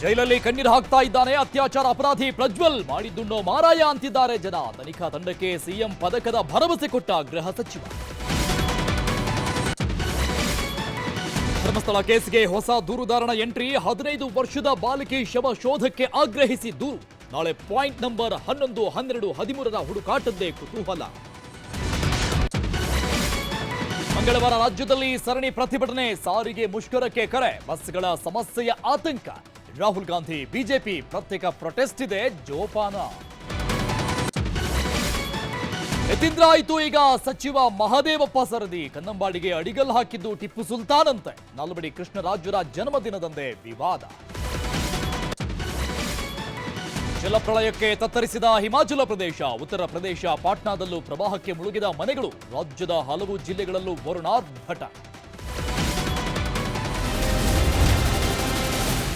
ಜೈಲಲ್ಲಿ ಕಣ್ಣೀರು ಹಾಕ್ತಾ ಇದ್ದಾನೆ ಅತ್ಯಾಚಾರ ಅಪರಾಧಿ ಪ್ರಜ್ವಲ್. ಮಾಡಿದ್ದುಣ್ಣೋ ಮಾರಾಯ ಅಂತಿದ್ದಾರೆ ಜನ. ತನಿಖಾ ತಂಡಕ್ಕೆ ಸಿಎಂ ಪದಕದ ಭರವಸೆ ಕೊಟ್ಟ ಗೃಹ ಸಚಿವ. ಧರ್ಮಸ್ಥಳ ಕೇಸ್ಗೆ ಹೊಸ ದೂರುದಾರನ ಎಂಟ್ರಿ. 15 ವರ್ಷದ ಬಾಲಕಿ ಶವ ಶೋಧಕ್ಕೆ ಆಗ್ರಹಿಸಿ ದೂರು. ನಾಳೆ ಪಾಯಿಂಟ್ ನಂಬರ್ 11, 12, 13ರ ಹುಡುಕಾಟದ್ದೇ ಕುತೂಹಲ. ಮಂಗಳವಾರ ರಾಜ್ಯದಲ್ಲಿ ಸರಣಿ ಪ್ರತಿಭಟನೆ. ಸಾರಿಗೆ ಮುಷ್ಕರಕ್ಕೆ ಕರೆ. ಬಸ್ಗಳ ಸಮಸ್ಯೆಯ ಆತಂಕ. ರಾಹುಲ್ ಗಾಂಧಿ ಬಿಜೆಪಿ ಪ್ರತ್ಯೇಕ ಪ್ರೊಟೆಸ್ಟ್ ಇದೆ ಜೋಪಾನ. ಯತೀಂದ್ರ ಆಯ್ತು ಈಗ ಸಚಿವ ಮಹದೇವಪ್ಪ ಸರದಿ. ಕನ್ನಂಬಾಡಿಗೆ ಅಡಿಗಲ್ ಹಾಕಿದ್ದು ಟಿಪ್ಪು ಸುಲ್ತಾನ್ ಅಂತೆ. ನಾಲ್ವಡಿ ಕೃಷ್ಣರಾಜರ ಜನ್ಮದಿನದಂದೇ ವಿವಾದ. ಜಲಪ್ರಳಯಕ್ಕೆ ತತ್ತರಿಸಿದ ಹಿಮಾಚಲ ಪ್ರದೇಶ. ಉತ್ತರ ಪ್ರದೇಶ ಪಾಟ್ನಾದಲ್ಲೂ ಪ್ರವಾಹಕ್ಕೆ ಮುಳುಗಿದ ಮನೆಗಳು. ರಾಜ್ಯದ ಹಲವು ಜಿಲ್ಲೆಗಳಲ್ಲೂ ವರುಣಾರ್ಭಟ.